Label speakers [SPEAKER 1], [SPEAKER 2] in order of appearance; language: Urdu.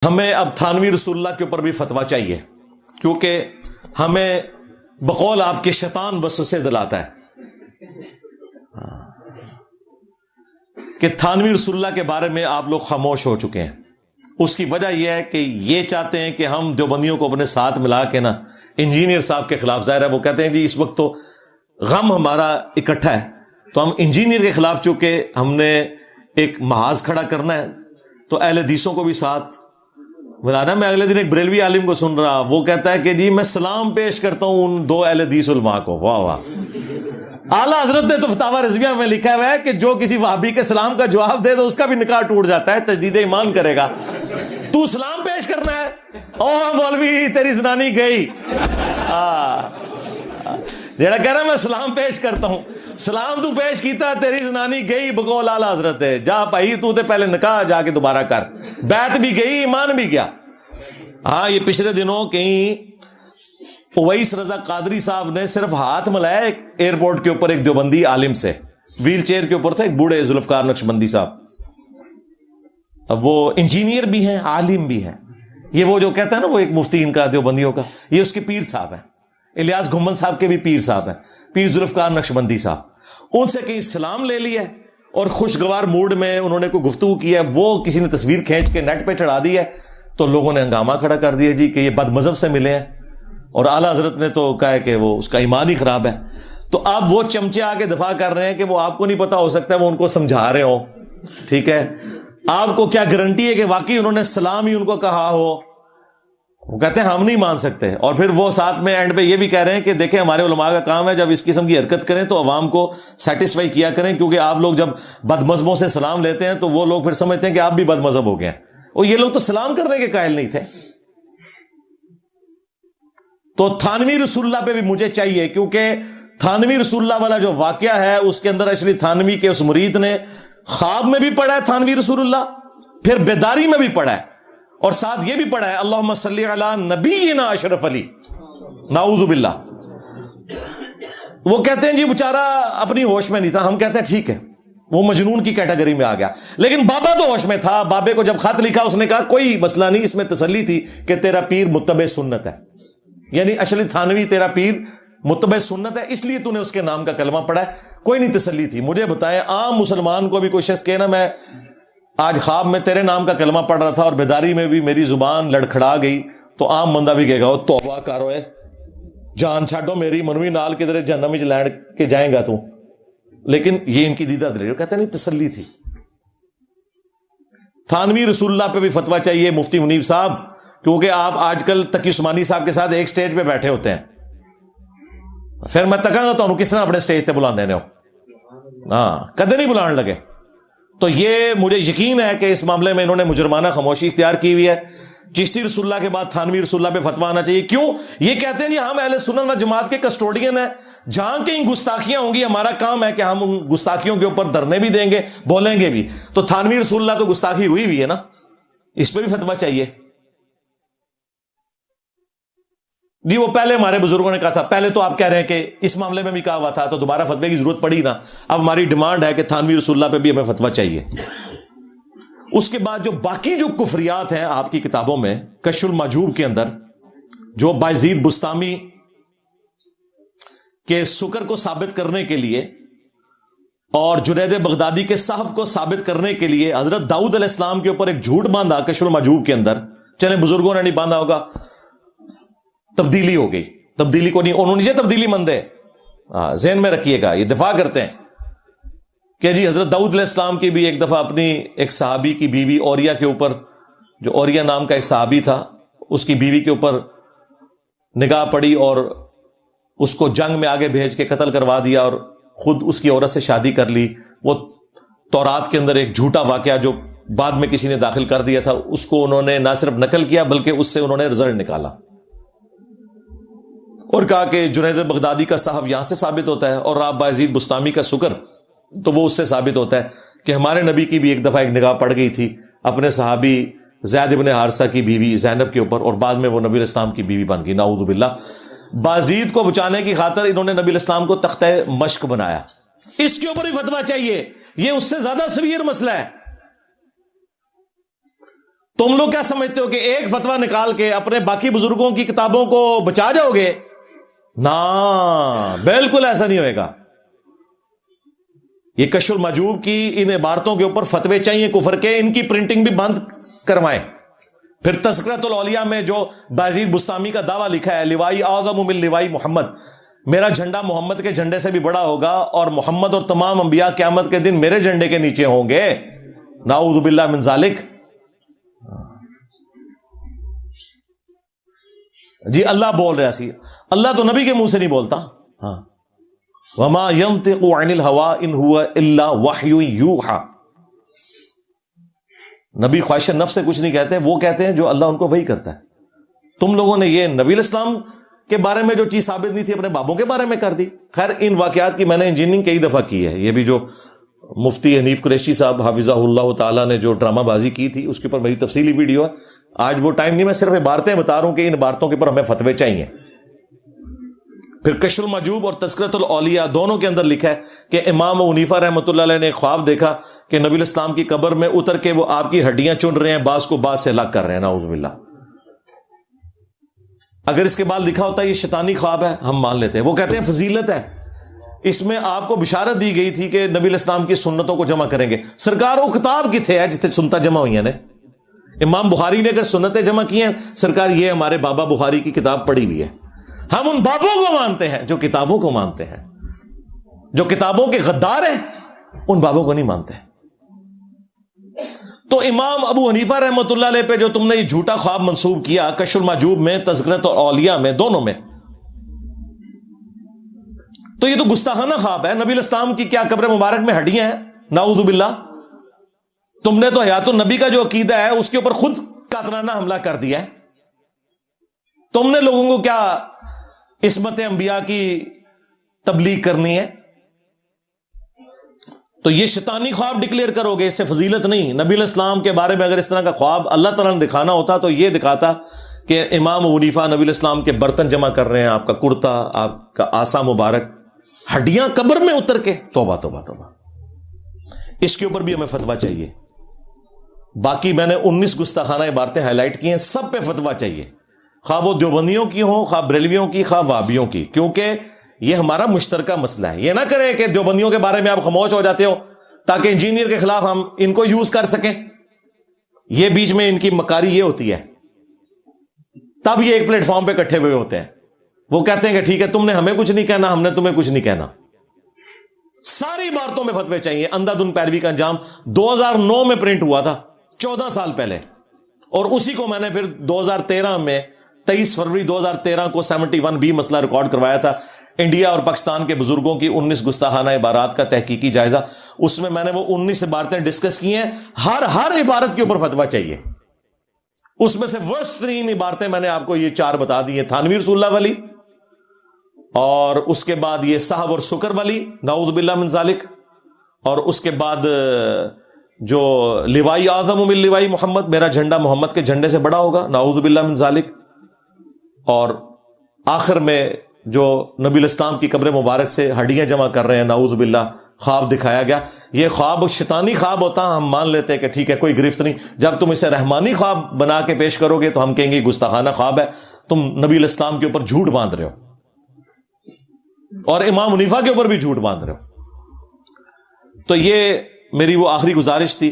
[SPEAKER 1] ہمیں اب تھانوی رسول اللہ کے اوپر بھی فتویٰ چاہیے، کیونکہ ہمیں بقول آپ کے شیطان وسوسے دلاتا ہے کہ تھانوی رسول اللہ کے بارے میں آپ لوگ خاموش ہو چکے ہیں۔ اس کی وجہ یہ ہے کہ یہ چاہتے ہیں کہ ہم دیوبندیوں کو اپنے ساتھ ملا کے نا انجینئر صاحب کے خلاف، ظاہر ہے وہ کہتے ہیں جی اس وقت تو غم ہمارا اکٹھا ہے، تو ہم انجینئر کے خلاف چونکہ ہم نے ایک محاذ کھڑا کرنا ہے تو اہل حدیثوں کو بھی ساتھ ملانا۔ میں اگلے دن ایک بریلوی عالم کو سن رہا، وہ کہتا ہے کہ جی میں سلام پیش کرتا ہوں ان دو اہل حدیث علماء کو۔ واہ واہ، اعلیٰ حضرت نے تو فتاوی رضویہ میں لکھا ہوا ہے کہ جو کسی وہابی کے سلام کا جواب دے تو اس کا بھی نکاح ٹوٹ جاتا ہے، تجدید ایمان کرے گا۔ تو سلام پیش کرنا ہے، او مولوی تیری زنانی گئی، جڑا کہہ رہا میں سلام پیش کرتا ہوں، سلام تو پیش کیتا تیری زنانی گئی بقول اعلیٰ حضرت ہے، جا بھائی تو تے پہلے نکاح جا کے دوبارہ کر، بیعت بھی گئی ایمان بھی گیا۔ ہاں یہ پچھلے دنوں کہیں اویس رضا قادری صاحب نے صرف ہاتھ ملایا ایک ایئرپورٹ کے اوپر ایک دیوبندی عالم سے، ویل چیئر کے اوپر تھا ایک بوڑھے ذوالفقار نقشبندی صاحب، اب وہ انجینئر بھی ہیں عالم بھی ہیں، یہ وہ جو کہتا ہے نا وہ ایک مفتی ان کا دیوبندیوں کا، یہ اس کے پیر صاحب ہیں، الیاس گھمن صاحب کے بھی پیر صاحب ہیں، پیر ذوالفقار نقشبندی صاحب، ان سے کہیں سلام لے لیا اور خوشگوار موڈ میں انہوں نے کوئی گفتگو کیا، وہ کسی نے تصویر کھینچ کے نیٹ پہ چڑھا دی ہے تو لوگوں نے ہنگامہ کھڑا کر دیا جی کہ یہ بد مذہب سے ملے ہیں، اور اعلیٰ حضرت نے تو کہا ہے کہ وہ اس کا ایمان ہی خراب ہے۔ تو آپ وہ چمچے آ کے دفاع کر رہے ہیں کہ وہ آپ کو نہیں پتا، ہو سکتا ہے وہ ان کو سمجھا رہے ہوں، ٹھیک ہے، آپ کو کیا گارنٹی ہے کہ واقعی انہوں نے سلام ہی ان کو کہا ہو؟ وہ کہتے ہیں ہم نہیں مان سکتے، اور پھر وہ ساتھ میں اینڈ پہ یہ بھی کہہ رہے ہیں کہ دیکھیں ہمارے علماء کا کام ہے جب اس قسم کی حرکت کریں تو عوام کو سیٹسفائی کیا کریں، کیونکہ آپ لوگ جب بد مذہبوں سے سلام لیتے ہیں تو وہ لوگ پھر سمجھتے ہیں کہ آپ بھی بد مذہب ہو گئے ہیں، اور یہ لوگ تو سلام کرنے کے قائل نہیں تھے۔ تو تھانوی رسول اللہ پہ بھی مجھے چاہیے، کیونکہ تھانوی رسول اللہ والا جو واقعہ ہے اس کے اندر اشری تھانوی کے اس مرید نے خواب میں بھی پڑھا ہے تھانوی رسول اللہ، پھر بیداری میں بھی پڑھا ہے، اور ساتھ یہ بھی پڑھا ہے اللہم صلی علی نبینا اشرف علی، نعوذ باللہ۔ وہ کہتے ہیں جی بیچارہ اپنی ہوش میں نہیں تھا، ہم کہتے ہیں ٹھیک ہے وہ مجنون کی کیٹیگری میں آ گیا، لیکن بابا تو ہوش میں تھا، بابے کو جب خط لکھا اس نے کہا کوئی مسئلہ نہیں، اس میں تسلی تھی کہ تیرا پیر متبع سنت ہے، یعنی اشلی تھانوی تیرا پیر متبع سنت ہے، اس لیے تو نے اس کے نام کا کلمہ پڑھا ہے، کوئی نہیں تسلی تھی۔ مجھے بتائیں عام مسلمان کو بھی کوئی شخص کہنا میں آج خواب میں تیرے نام کا کلمہ پڑھ رہا تھا اور بیداری میں بھی میری زبان لڑکھڑا گئی، تو عام بندہ بھی کہے گا توبہ کرو اے جان چھاڑو میری منوی نال کدھر جہنم وچ لینڈ کے جائیں گا تو، لیکن یہ ان کی دیدہ دلیل، کہتے نہیں تسلی تھی۔ تھانوی رسول اللہ پہ بھی فتویٰ چاہیے مفتی منیب صاحب، کیونکہ آپ آج کل تقی عثمانی صاحب کے ساتھ ایک سٹیج پہ بیٹھے ہوتے ہیں، پھر میں تکاں گا تو کس طرح اپنے سٹیج پہ بلا دینے ہو، ہاں کدے نہیں بلان لگے۔ تو یہ مجھے یقین ہے کہ اس معاملے میں انہوں نے مجرمانہ خاموشی اختیار کی ہوئی ہے۔ چشتی رسول اللہ کے بعد تھانوی رسول اللہ پہ فتویٰ آنا چاہیے، کیوں؟ یہ کہتے ہیں جی ہم اہل سنت و جماعت کے کسٹوڈین ہیں، جہاں کہیں گستاخیاں ہوں گی ہمارا کام ہے کہ ہم ان گستاخیوں کے اوپر دھرنے بھی دیں گے، بولیں گے بھی۔ تو تھانوی رسول اللہ تو گستاخی ہوئی بھی ہے نا، اس پہ بھی فتویٰ چاہیے جی۔ وہ پہلے ہمارے بزرگوں نے کہا تھا، پہلے تو آپ کہہ رہے ہیں کہ اس معاملے میں بھی کہا ہوا تھا تو دوبارہ فتوے کی ضرورت پڑی نا، اب ہماری ڈیمانڈ ہے کہ تھانوی رسول اللہ پہ بھی ہمیں فتویٰ چاہیے۔ اس کے بعد جو باقی جو کفریات ہیں آپ کی کتابوں میں، کشف المحجوب کے اندر جو بایزید بستامی کے سکر کو ثابت کرنے کے لیے اور جنید بغدادی کے صحف کو ثابت کرنے کے لیے حضرت داؤد علیہ السلام کے اوپر ایک جھوٹ باندھا کشف المحجوب کے اندر، چلیں بزرگوں نے نہیں باندھا ہوگا، تبدیلی ہو گئی، تبدیلی کو نہیں، انہوں نے یہ تبدیلی مند ہے، ذہن میں رکھیے گا، یہ دفاع کرتے ہیں کہ جی حضرت داؤد علیہ السلام کی بھی ایک دفعہ اپنی ایک صحابی کی بیوی اوریا کے اوپر، جو اوریا نام کا ایک صحابی تھا، اس کی بیوی کے اوپر نگاہ پڑی اور اس کو جنگ میں آگے بھیج کے قتل کروا دیا اور خود اس کی عورت سے شادی کر لی۔ وہ تورات کے اندر ایک جھوٹا واقعہ جو بعد میں کسی نے داخل کر دیا تھا، اس کو انہوں نے نہ صرف نقل کیا بلکہ اس سے انہوں نے رزلٹ نکالا اور کہا کہ جنید بغدادی کا صحف یہاں سے ثابت ہوتا ہے اور راب بایزید بستامی کا سکر تو وہ اس سے ثابت ہوتا ہے کہ ہمارے نبی کی بھی ایک دفعہ ایک نگاہ پڑ گئی تھی اپنے صحابی زید ابن حارثہ کی بیوی زینب کے اوپر، اور بعد میں وہ نبی علیہ السلام کی بیوی بن گئی، نعوذ باللہ۔ بازید کو بچانے کی خاطر انہوں نے نبی علیہ السلام کو تختہ مشق بنایا، اس کے اوپر بھی فتویٰ چاہیے، یہ اس سے زیادہ سیویئر مسئلہ ہے۔ تم لوگ کیا سمجھتے ہو کہ ایک فتویٰ نکال کے اپنے باقی بزرگوں کی کتابوں کو بچا جاؤ گے؟ نا، بالکل ایسا نہیں ہوئے گا۔ یہ کشف المحجوب کی ان عبارتوں کے اوپر فتوے چاہیے کفر کے، ان کی پرنٹنگ بھی بند کروائیں۔ پھر تذکرۃ الاولیاء میں جو بازید بستامی کا دعویٰ لکھا ہے، لوائی اعظم من لوائی محمد، میرا جھنڈا محمد کے جھنڈے سے بھی بڑا ہوگا، اور محمد اور تمام انبیاء قیامت کے دن میرے جھنڈے کے نیچے ہوں گے، نعوذ باللہ من ذالک۔ جی اللہ بول رہا سی، اللہ تو نبی کے منہ سے نہیں بولتا۔ ہاں، وما ينطق عن الهوى ان هو الا وحی یوحى، نبی خواہش نفس سے کچھ نہیں کہتے، وہ کہتے ہیں جو اللہ ان کو وحی کرتا ہے۔ تم لوگوں نے یہ نبی علیہ السلام کے بارے میں جو چیز ثابت نہیں تھی اپنے بابوں کے بارے میں کر دی۔ خیر، ان واقعات کی میں نے انجینئرنگ کئی دفعہ کی ہے، یہ بھی جو مفتی حنیف قریشی صاحب حافظہ اللہ تعالیٰ نے جو ڈرامہ بازی کی تھی اس کے اوپر میری تفصیلی ویڈیو ہے۔ آج وہ ٹائم نہیں، میں صرف عبارتیں بتا رہا ہوں کہ ان عبارتوں کے اوپر ہمیں فتوے چاہیے۔ پھر کشف المحجوب اور تذکرۃ الاولیاء دونوں کے اندر لکھا ہے کہ امام ابو حنیفہ رحمۃ اللہ علیہ نے ایک خواب دیکھا کہ نبی الاسلام کی قبر میں اتر کے وہ آپ کی ہڈیاں چن رہے ہیں، بعض کو بعض سے الگ کر رہے ہیں، نعوذ باللہ۔ اگر اس کے بعد لکھا ہوتا ہے یہ شیطانی خواب ہے، ہم مان لیتے ہیں۔ وہ کہتے ہیں فضیلت ہے، اس میں آپ کو بشارت دی گئی تھی کہ نبی علیہ السلام کی سنتوں کو جمع کریں گے۔ سرکار وہ کتاب کتنے ہے جتنے سنتا جمع ہوئی ہیں نے؟ امام بخاری نے اگر سنتیں جمع کی ہیں، سرکار یہ ہمارے بابا بخاری کی کتاب پڑھی ہوئی ہے۔ ہم ان بابوں کو مانتے ہیں جو کتابوں کو مانتے ہیں، جو کتابوں کے غدار ہیں ان بابوں کو نہیں مانتے۔ تو امام ابو حنیفہ رحمۃ اللہ علیہ پہ جو تم نے یہ جھوٹا خواب منسوب کیا کشف المحجوب میں، تذکرۃ الاولیاء میں، دونوں میں، تو یہ تو گستاخانہ خواب ہے۔ نبی الاسلام کی کیا قبر مبارک میں ہڈیاں ہیں؟ نعوذ باللہ۔ تم نے تو حیات النبی کا جو عقیدہ ہے اس کے اوپر خود قاطرانہ حملہ کر دیا ہے۔ تم نے لوگوں کو کیا عصمت انبیاء کی تبلیغ کرنی ہے؟ تو یہ شیطانی خواب ڈکلیئر کرو گے، اس سے فضیلت نہیں۔ نبی علیہ السلام کے بارے میں اگر اس طرح کا خواب اللہ تعالیٰ نے دکھانا ہوتا تو یہ دکھاتا کہ امام ابو حنیفہ نبی علیہ السلام کے برتن جمع کر رہے ہیں، آپ کا کرتا، آپ کا آسا مبارک، ہڈیاں قبر میں اتر کے۔ توبہ توبہ توبہ، اس کے اوپر بھی ہمیں فتویٰ چاہیے۔ باقی میں نے 19 گستاخانہ عبارتیں ہائی لائٹ کی ہیں، سب پہ فتویٰ چاہیے، خواہ وہ دیوبندیوں کی ہوں، خواہ بریلویوں کی، خواہ وہابیوں کی، کیونکہ یہ ہمارا مشترکہ مسئلہ ہے۔ یہ نہ کریں کہ دیوبندیوں کے بارے میں آپ خاموش ہو جاتے ہو تاکہ انجینئر کے خلاف ہم ان کو یوز کر سکیں۔ یہ بیچ میں ان کی مکاری یہ ہوتی ہے، تب یہ ایک پلیٹ فارم پہ اکٹھے ہوئے ہوتے ہیں۔ وہ کہتے ہیں کہ ٹھیک ہے تم نے ہمیں کچھ نہیں کہنا، ہم نے تمہیں کچھ نہیں کہنا۔ ساری باتوں میں فتوے چاہیے۔ اندھا دھند پیروی کا انجام 2009 میں پرنٹ ہوا تھا، 14 سال پہلے، اور اسی کو میں نے پھر 2013 میں 23 فروری 2013 کو 71B مسئلہ ریکارڈ کروایا تھا، انڈیا اور پاکستان کے بزرگوں کی 19 گستاخانہ عبارات کا تحقیقی جائزہ۔ اس میں میں نے وہ 19 عبارتیں ڈسکس کی ہیں، ہر عبارت کے اوپر فتویٰ چاہیے۔ اس میں سے ورسٹ ترین عبارتیں میں نے آپ کو یہ 4 بتا دی ہیں، تھانوی رسول اللہ والی، اور اس کے بعد یہ صحو اور سکر والی، نعوذ باللہ من ذالک، اور اس کے بعد جو لوائی اعظم من لوائی محمد، میرا جھنڈا محمد کے جھنڈے سے بڑا ہوگا، نعوذ باللہ من ذالک، اور آخر میں جو نبی الاسلام کی قبر مبارک سے ہڈیاں جمع کر رہے ہیں، نعوذ باللہ، خواب دکھایا گیا۔ یہ خواب شیطانی خواب ہوتا، ہم مان لیتے کہ ٹھیک ہے کوئی گرفت نہیں۔ جب تم اسے رحمانی خواب بنا کے پیش کرو گے تو ہم کہیں گے گستاخانہ خواب ہے، تم نبی الاسلام کے اوپر جھوٹ باندھ رہے ہو اور امام حنیفہ کے اوپر بھی جھوٹ باندھ رہے ہو۔ تو یہ میری وہ آخری گزارش تھی